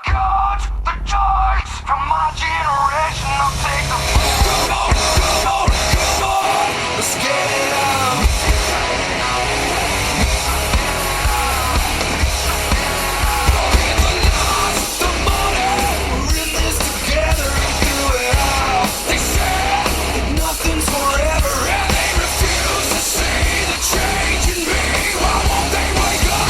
cards, the dice, from my generation, I'll take the come on, let's get it on. The loss, the money, we're in this together and do it all. They say that nothing's forever, and they refuse to see the change in me. Why won't they wake up?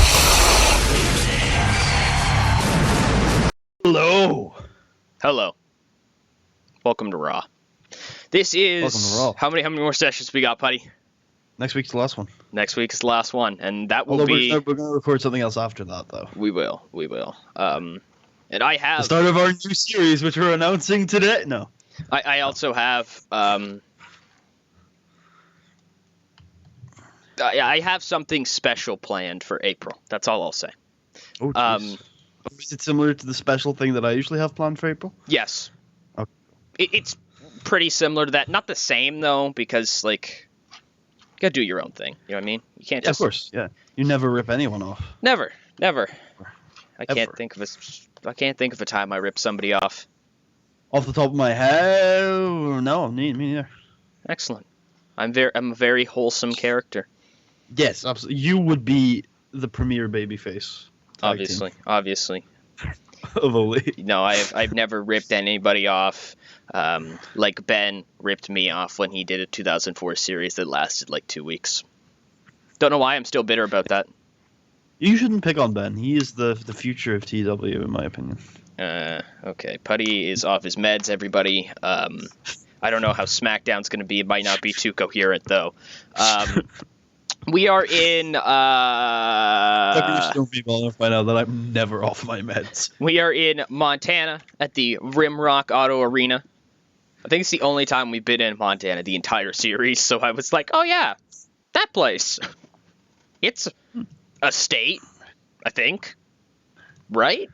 Hello. Welcome to Raw. This is... Welcome to Raw. How many more sessions we got, Putty? Next week's the last one. Next week is the last one, and that will Although be... we're going to record something else after that, though. We will. And I have... The start of our new series, which we're announcing today. No. I also have... I have something special planned for April. That's all I'll say. Oh, jeez. Is it similar to the special thing that I usually have planned for April? Yes. Okay. It's pretty similar to that. Not the same, though, because, like, you gotta do your own thing. You know what I mean? You can't just... Of course, yeah. You never rip anyone off. Never. I can't Ever. think of a time I ripped somebody off. Off the top of my head, no, me neither. Excellent. I'm a very wholesome character. Yes, absolutely. You would be the premier babyface. Obviously. Of Oli. No, I've never ripped anybody off. Like Ben ripped me off when he did a 2004 series that lasted like 2 weeks. Don't know why I'm still bitter about that. You shouldn't pick on Ben. He is the future of TEW, in my opinion. Okay. Putty is off his meds, everybody. I don't know how SmackDown's going to be. It might not be too coherent, though. We are in... Still people enough by now that I'm never off my meds. We are in Montana at the Rimrock Auto Arena. I think it's the only time we've been in Montana the entire series, so I was like, oh yeah, that place. It's a state, I think. Right?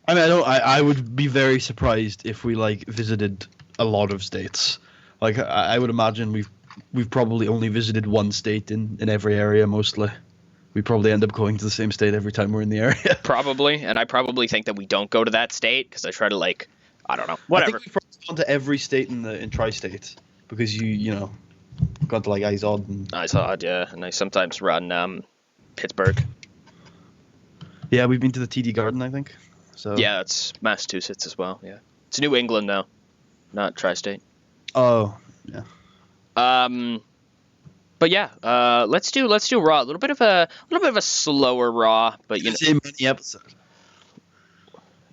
I mean, I would be very surprised if we, like, visited a lot of states. Like, I would imagine we've probably only visited one state in every area, mostly. We probably end up going to the same state every time we're in the area. Probably, and I probably think that we don't go to that state, because I try to, like, I don't know, whatever. I think we've probably gone to every state in tri-state, because you know, gone to, like, Izod and... Izod, yeah, and I sometimes run Pittsburgh. Yeah, we've been to the TD Garden, I think. So yeah, it's Massachusetts as well, yeah. It's New England, though, not tri-state. Oh, yeah. But yeah, let's do Raw. A little bit of a slower Raw, but you know, same mini episode.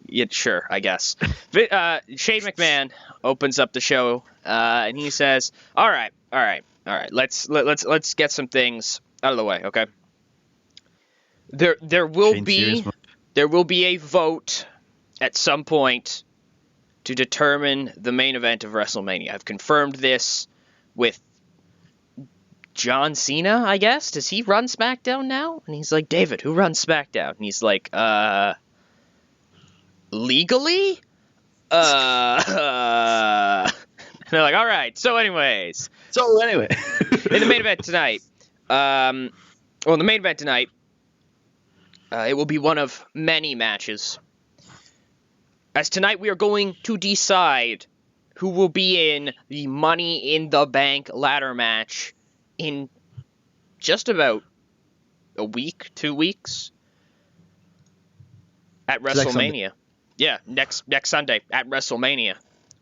Yeah, sure, I guess. Shane McMahon opens up the show, and he says, "All right. Let's get some things out of the way, okay? There will be a vote at some point to determine the main event of WrestleMania. I've confirmed this with John Cena, I guess. Does he run SmackDown now?" And he's like, "David, who runs SmackDown?" And he's like, legally? And they're like, all right. So anyway. In the main event tonight, it will be one of many matches. As tonight we are going to decide who will be in the Money in the Bank ladder match in just about a week, 2 weeks at WrestleMania. Yeah, next Sunday at WrestleMania.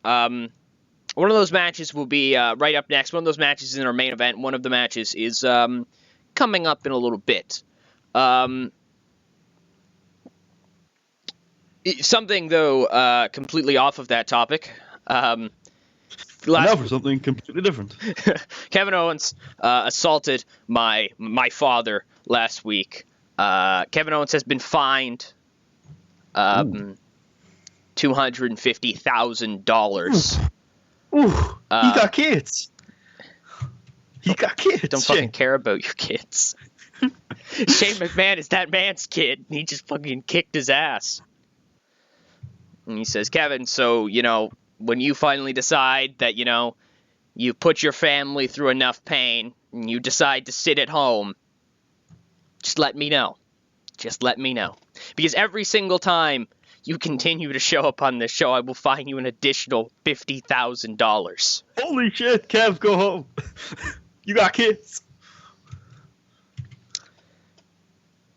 One of those matches will be right up next. One of those matches is in our main event. One of the matches is coming up in a little bit. Something, though, completely off of that topic. Now for something completely different. Kevin Owens assaulted my father last week. Kevin Owens has been fined $250,000. Ooh, he got kids. He got kids. Don't fucking care about your kids. Shane McMahon is that man's kid. He just fucking kicked his ass. And he says, Kevin, so, you know, when you finally decide that, you know, you put your family through enough pain and you decide to sit at home, just let me know. Just let me know. Because every single time you continue to show up on this show, I will fine you an additional $50,000. Holy shit, Kev, go home. You got kids.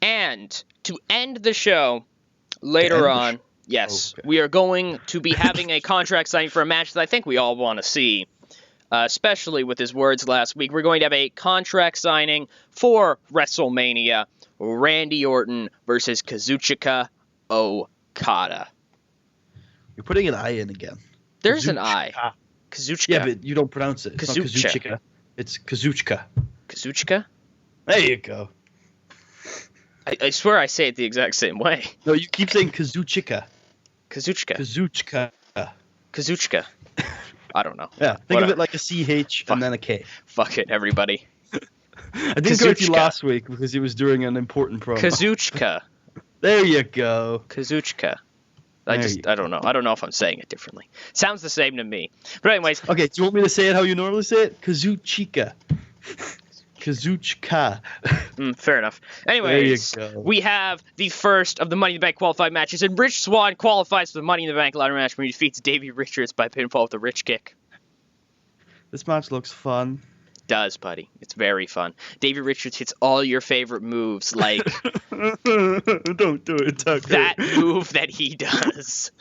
And to end the show later on, yes, Okay. we are going to be having a contract signing for a match that I think we all want to see, especially with his words last week. We're going to have a contract signing for WrestleMania, Randy Orton versus Kazuchika Okada. You're putting an I in again. There's an I. Kazuchika. Yeah, but you don't pronounce it. It's not Kazucha. Kazuchika. It's Kazuchika. Kazuchika? There you go. I swear I say it the exact same way. No, you keep saying Kazuchika. Kazuchika. Kazuchika. Kazuchika. I don't know. Yeah, think Whatever. of it like a CH and then a K. Fuck it, everybody. I didn't correct you Kazuchika. last week because he was doing an important promo. Kazuchika. There you go. Kazuchika. There you I don't know. I don't know if I'm saying it differently. Sounds the same to me. But anyways, Okay, do you want me to say it how you normally say it? Kazuchika. Kazuchika. fair enough. Anyways, There you go. we have the first of the Money in the Bank qualified matches, and Rich Swann qualifies for the Money in the Bank ladder match when he defeats Davey Richards by pinfall with a rich kick. This match looks fun. Does, buddy. It's very fun. Davey Richards hits all your favorite moves, like Don't do it, Tucker. that move that he does.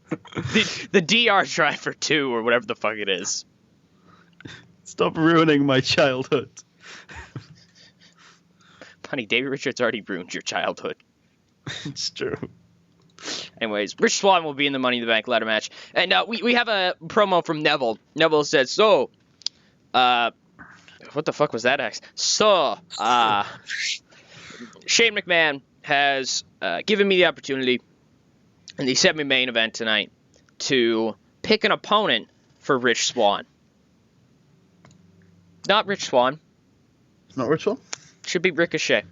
The DR Driver 2, or whatever the fuck it is. Stop ruining my childhood. Honey, Davey Richards already ruined your childhood. It's true. Anyways, Rich Swann will be in the Money in the Bank ladder match. And we have a promo from Neville. Neville says, so, what the fuck was that, X? So, Shane McMahon has given me the opportunity in the semi-main event tonight to pick an opponent for Rich Swann. Not Rich Swann. Not Ritual? Should be Ricochet.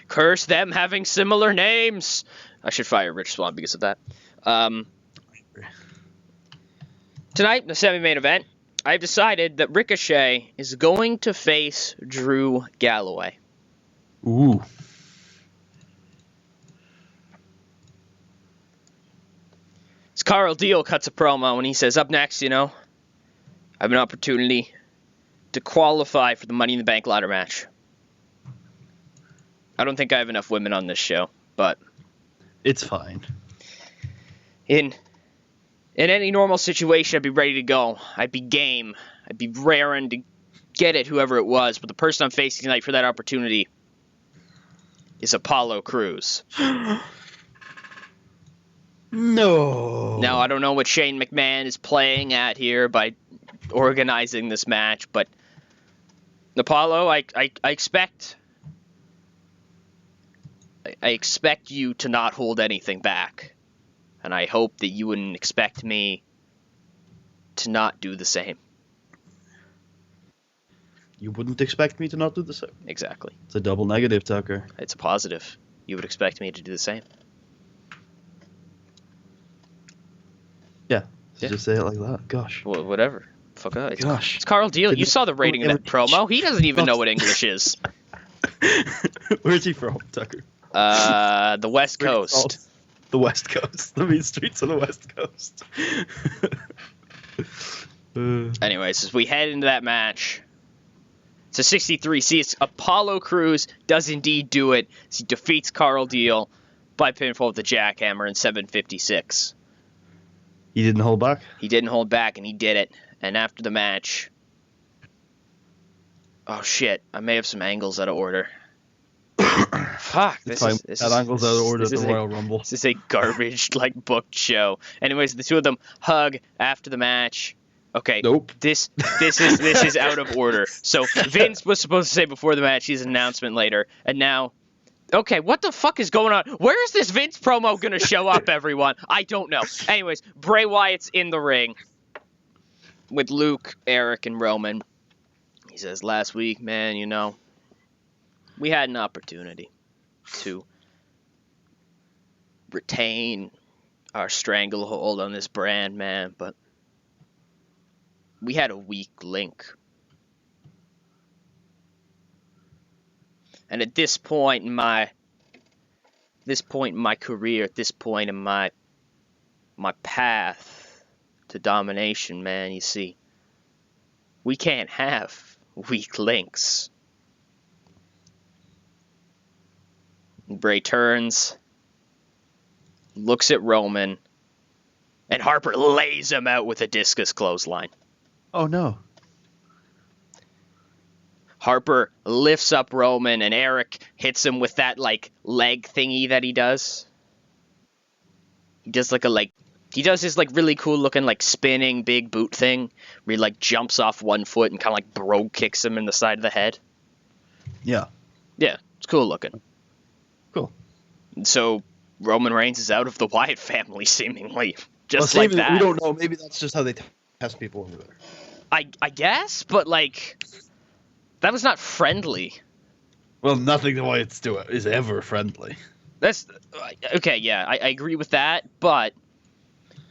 Curse them having similar names. I should fire Rich Swann because of that. Tonight, in the semi-main event, I've decided that Ricochet is going to face Drew Galloway. Ooh. As Carl Deal cuts a promo and he says, up next, I have an opportunity to qualify for the Money in the Bank ladder match. I don't think I have enough women on this show, but It's fine. in any normal situation, I'd be ready to go. I'd be game. I'd be raring to get it, whoever it was. But the person I'm facing tonight for that opportunity is Apollo Crews. No. Now, I don't know what Shane McMahon is playing at here by organizing this match, but Apollo, I expect you to not hold anything back. And I hope that you wouldn't expect me to not do the same. You wouldn't expect me to not do the same. Exactly. It's a double negative, Tucker. It's a positive. You would expect me to do the same. Yeah. Yeah. Just say it like that. Gosh. Well, whatever. Fuck up. Gosh. It's Carl Deal. You saw the rating of that promo. He doesn't even know what English is. Where's he from, Tucker? The West Coast. The West Coast. The mean streets of the West Coast. Anyways, as we head into that match, it's a 63. It's Apollo Crews does indeed do it. As he defeats Carl Deal by pinfall with the jackhammer in 7:56. He didn't hold back? He didn't hold back, and he did it. And after the match... Oh, shit. I may have some angles out of order. Fuck. That angle's out of order at the Royal Rumble. This is a garbage, booked show. Anyways, the two of them hug after the match. Okay. Nope. This is out of order. So Vince was supposed to say before the match, he's an announcement later, and now... Okay, what the fuck is going on? Where is this Vince promo gonna show up, everyone? I don't know. Anyways, Bray Wyatt's in the ring with Luke, Eric, and Roman. He says, last week, man, we had an opportunity to retain our stranglehold on this brand, man, but we had a weak link. And at this point in my this point in my career, at this point in my path to domination, man, you see, we can't have weak links. Bray turns, looks at Roman, and Harper lays him out with a discus clothesline. Oh no. Harper lifts up Roman, and Eric hits him with that, like, leg thingy that he does. He does he does his, like, really cool looking, like, spinning big boot thing, where he, like, jumps off one foot and kind of, like, bro kicks him in the side of the head. Yeah. Yeah, it's cool looking. Cool. And so Roman Reigns is out of the Wyatt family, seemingly. Just Well, like that. We don't know. Maybe that's just how they test people over there. I guess, but, like, that was not friendly. Well, nothing the Wyatts do is ever friendly. That's okay. Yeah, I agree with that, but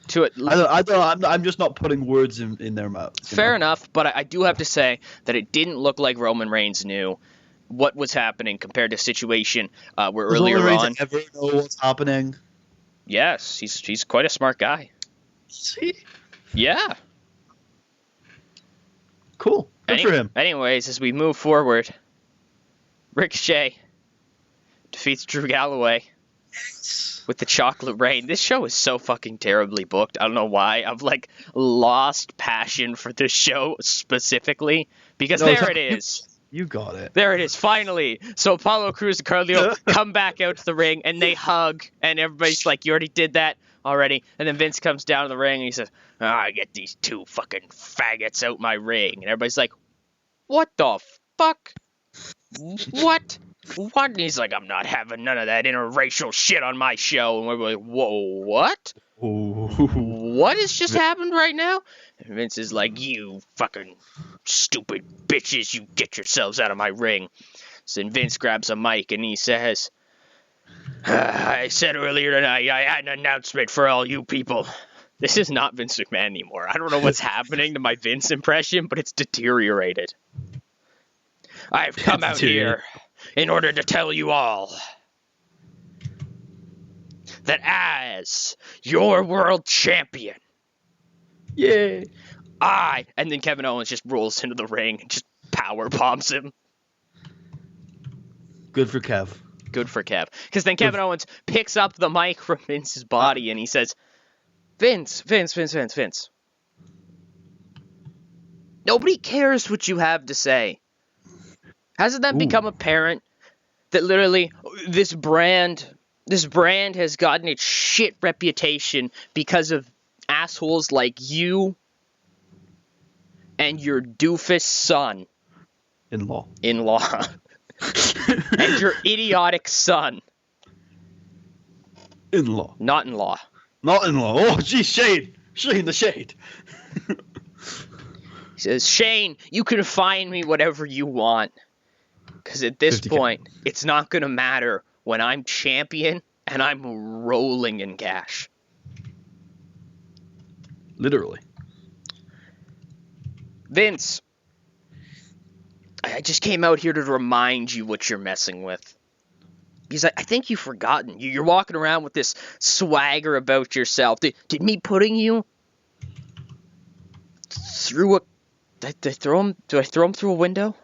to it, I'm just not putting words in their mouths. Fair enough, but I do have to say that it didn't look like Roman Reigns knew what was happening compared to a situation where Does earlier Roman on. Reigns ever know what's happening? Yes, he's quite a smart guy. See? Yeah. Cool. Good for him. Anyways, as we move forward, Ricochet defeats Drew Galloway with the chocolate rain. This show is so fucking terribly booked. I don't know why. I've, like, lost passion for this show specifically because there it is. You got it. There it is, finally. So Apollo Crews and Carlito come back out to the ring, and they hug, and everybody's like, you already did that already. And then Vince comes down to the ring, and he says, I get these two fucking faggots out my ring. And everybody's like, what the fuck? What? What? And he's like, I'm not having none of that interracial shit on my show. And we're like, whoa, what? Ooh. What has just happened right now? And Vince is like, you fucking stupid bitches, you get yourselves out of my ring. So then Vince grabs a mic and he says, I said earlier tonight I had an announcement for all you people. This is not Vince McMahon anymore. I don't know what's happening to my Vince impression, but it's deteriorated. I've come out here in order to tell you all that as your world champion, Yay. and then Kevin Owens just rolls into the ring and just power bombs him. Good for Kev. Good for Kev. Because then Kevin Owens picks up the mic from Vince's body and he says, Vince. Nobody cares what you have to say. Hasn't that become apparent that literally this brand has gotten its shit reputation because of assholes like you and your doofus son. In-law. And your idiotic son. In-law. Not in-law. Not in-law. Oh, geez, Shane. Shane the Shade. He says, Shane, you can find me whatever you want. Because at this 50K. point, it's not going to matter when I'm champion and I'm rolling in cash. Literally. Vince, I just came out here to remind you what you're messing with. Because I think you've forgotten. You're walking around with this swagger about yourself. Did me putting you through a... Did I throw him through a window?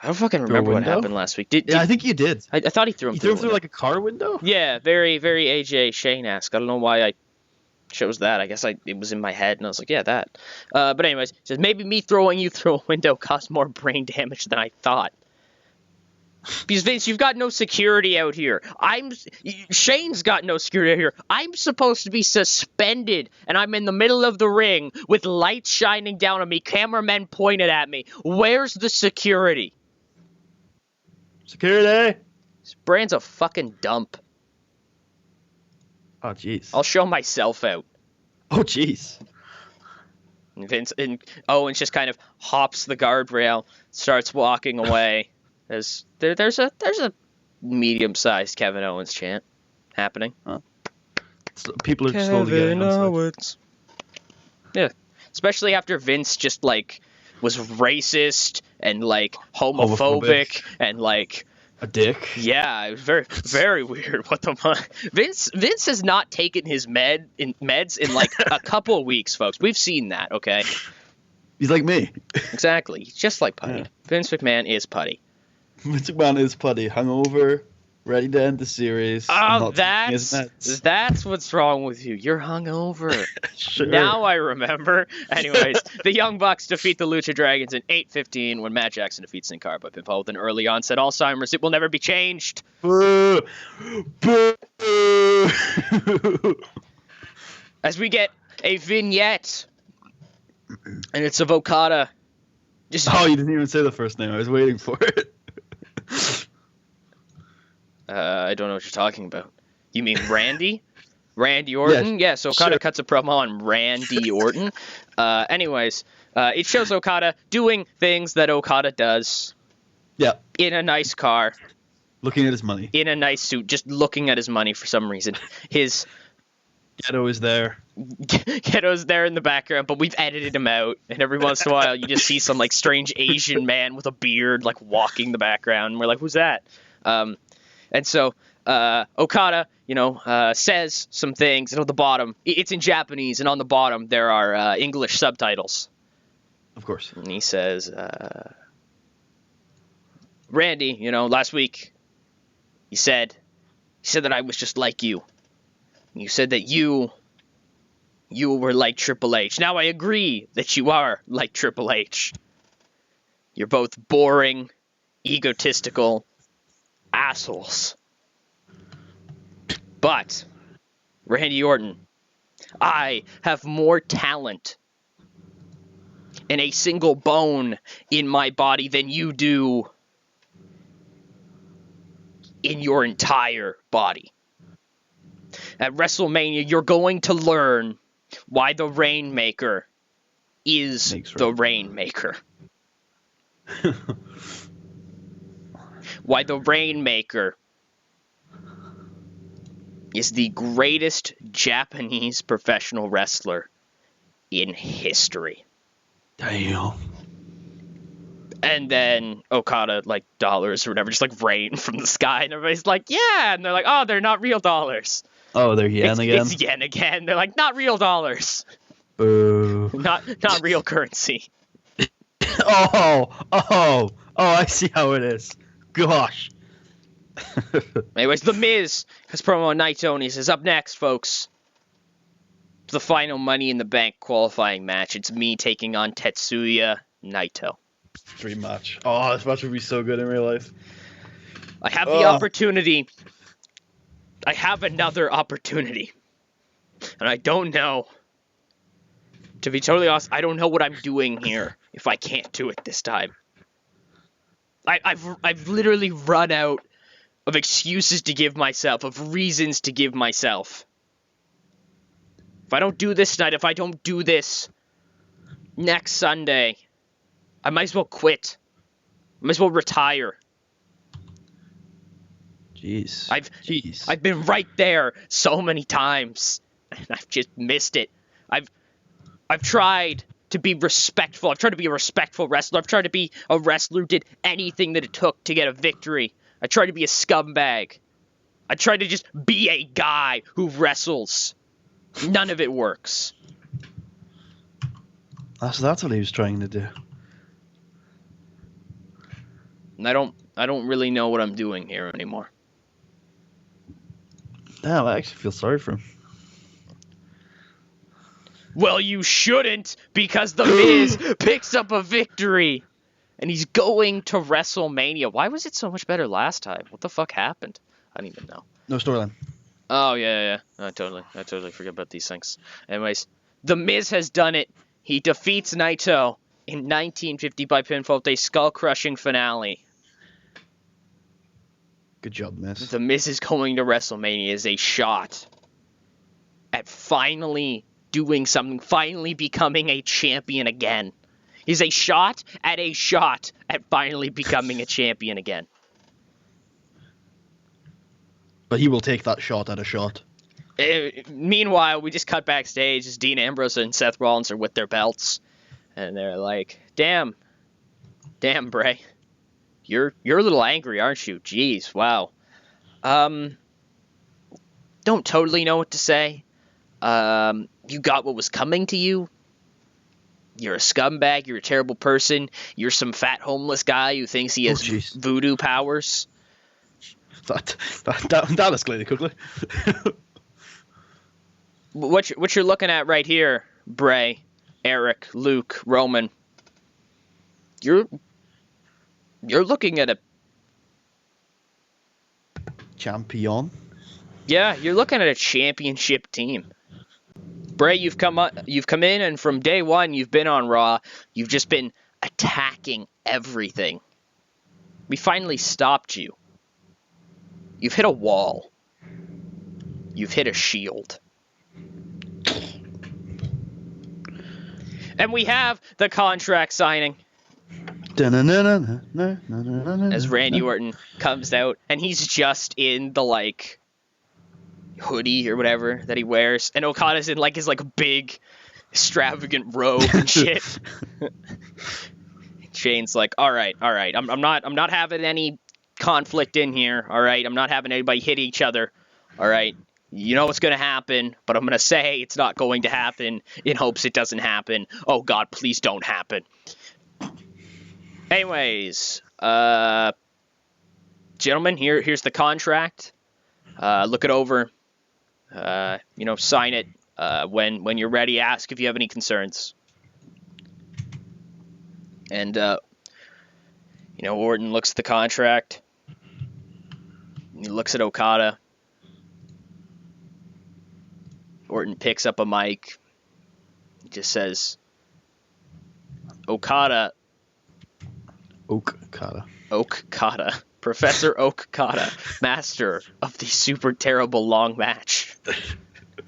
I don't fucking remember what happened last week. I think you did. I thought he threw him through a window. Like a car window? Yeah, very, very AJ Shane-esque. I don't know why I chose that. I guess it was in my head, and I was like, yeah, that. But anyways, he says, maybe me throwing you through a window caused more brain damage than I thought. Because, Vince, you've got no security out here. Shane's got no security out here. I'm supposed to be suspended, and I'm in the middle of the ring with lights shining down on me, cameramen pointed at me. Where's the security? Security! This brand's a fucking dump. Oh, jeez. I'll show myself out. Oh, jeez. And Owens just kind of hops the guardrail, starts walking away. There's a medium-sized Kevin Owens chant happening. Huh. People are slowly getting Owens. Yeah, especially after Vince just like was racist and like homophobic and like A dick. Yeah, it was very, very weird. What the fuck? Vince has not taken his meds in like a couple of weeks, folks. We've seen that, okay? He's like me. Exactly. He's just like Putty. Yeah. Vince McMahon is Putty. Vince McMahon is putty, hungover, ready to end the series. Oh, that's what's wrong with you. You're hungover. Sure. Now I remember. Anyways, the Young Bucks defeat the Lucha Dragons in 8:15 when Matt Jackson defeats Sin Cara by pinfall with an early onset Alzheimer's. It will never be changed. Boo! Boo! As we get a vignette, and it's of Okada. Oh, you didn't even say the first name. I was waiting for it. I don't know what you're talking about. You mean Randy? Randy Orton? Yes, Okada sure. cuts a promo on Randy Orton. Anyways, it shows Okada doing things that Okada does. Yeah. In a nice car. Looking at his money. In a nice suit, just looking at his money for some reason. His Ghetto is there. Ghetto's there in the background, but we've edited him out. And every once in a while, you just see some like strange Asian man with a beard like walking the background. And we're like, who's that? And so Okada, says some things. And on the bottom, it's in Japanese, and on the bottom there are English subtitles. Of course. And he says, Randy, last week you said that I was just like you. You said that you were like Triple H. Now I agree that you are like Triple H. You're both boring, egotistical assholes. But, Randy Orton, I have more talent and a single bone in my body than you do in your entire body. At WrestleMania, you're going to learn why the Rainmaker is the Rainmaker. Why the Rainmaker is the greatest Japanese professional wrestler in history. Damn. And then Okada, dollars or whatever, just rain from the sky, and everybody's like, yeah! And they're like, oh, they're not real dollars. Oh, they're yen again? It's yen again. They're like, not real dollars. Boo. Not real currency. Oh, I see how it is. Gosh. Anyways, The Miz has promo on Naito, and he says, up next, folks, the final Money in the Bank qualifying match. It's me taking on Tetsuya Naito. Dream match. Oh, this match would be so good in real life. I have the opportunity. I have another opportunity. And I don't know. To be totally honest, I don't know what I'm doing here if I can't do it this time. I've literally run out of excuses to give myself, of reasons to give myself. If I don't do this tonight, if I don't do this next Sunday, I might as well quit. I might as well retire. Jeez. I've been right there so many times, and I've just missed it. I've tried to be respectful. I've tried to be a respectful wrestler. I've tried to be a wrestler who did anything that it took to get a victory. I tried to be a scumbag. I tried to just be a guy who wrestles. None of it works. That's what he was trying to do. And I don't really know what I'm doing here anymore. Damn, I actually feel sorry for him. Well, you shouldn't, because The Miz picks up a victory. And he's going to WrestleMania. Why was it so much better last time? What the fuck happened? I don't even know. No storyline. Oh, yeah. I totally forget about these things. Anyways, The Miz has done it. He defeats Naito in 1950 by pinfall with a skull-crushing finale. Good job, Miz. The Miz is going to WrestleMania as a shot at finally doing something, finally becoming a champion again. He's a shot at finally becoming a champion again. But he will take that shot at a shot. Meanwhile, we just cut backstage as Dean Ambrose and Seth Rollins are with their belts. And they're like, damn, Bray. you're a little angry, aren't you? Jeez, wow. Don't totally know what to say. You got what was coming to you. You're a scumbag. You're a terrible person. You're some fat homeless guy who thinks he has voodoo powers. That escalated quickly. What you're looking at right here, Bray, Eric, Luke, Roman. You're looking at a champion. Yeah, you're looking at a championship team. Bray, you've come in, and from day one, you've been on Raw. You've just been attacking everything. We finally stopped you. You've hit a wall. You've hit a shield. And we have the contract signing. As Randy Orton comes out, and he's just in the, like, hoodie or whatever that he wears, and Okada's in, like, his, like, big, extravagant robe and shit. Shane's like, all right, I'm not having any conflict in here, all right? I'm not having anybody hit each other, all right? You know what's going to happen, but I'm going to say it's not going to happen in hopes it doesn't happen. Oh, God, please don't happen. Anyways, gentlemen, here's the contract. Look it over. Sign it. When you're ready, ask if you have any concerns. And, Orton looks at the contract. He looks at Okada. Orton picks up a mic. He just says, Okada, Professor Okada, master of the super terrible long match.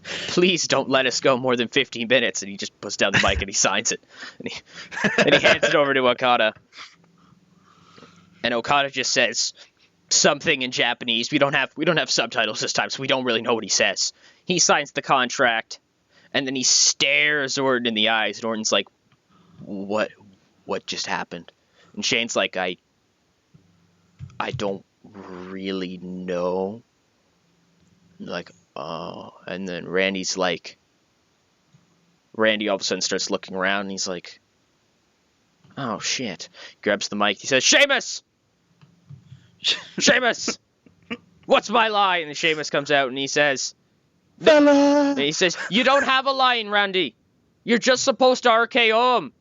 Please don't let us go more than 15 minutes. And he just puts down the mic and he signs it. And he hands it over to Okada. And Okada just says something in Japanese. We don't have subtitles this time, so we don't really know what he says. He signs the contract, and then he stares Orton in the eyes. And Orton's like, What just happened? And Shane's like, I don't really know. Like, oh. And then Randy all of a sudden starts looking around, and he's like, oh, shit. He grabs the mic. He says, Sheamus! Sheamus! What's my line? And Sheamus comes out, and he says, Fella! And he says, you don't have a line, Randy. You're just supposed to RKO him.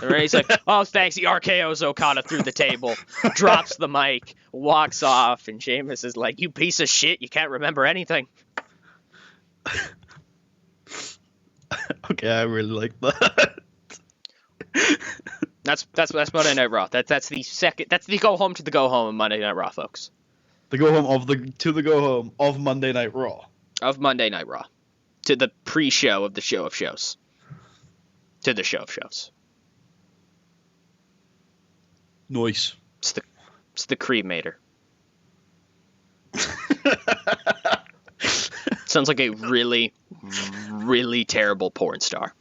And Randy's like, oh, thanks. He RKOs Okada through the table, drops the mic, walks off, and Sheamus is like, you piece of shit, you can't remember anything. Okay, I really like that. That's Monday Night Raw. That's the go home to the go home of Monday Night Raw, folks. The go home of Monday Night Raw. Of Monday Night Raw. To the pre-show of the show of shows. To the show of shows. Nice. It's the cremator. Sounds like a really, really terrible porn star.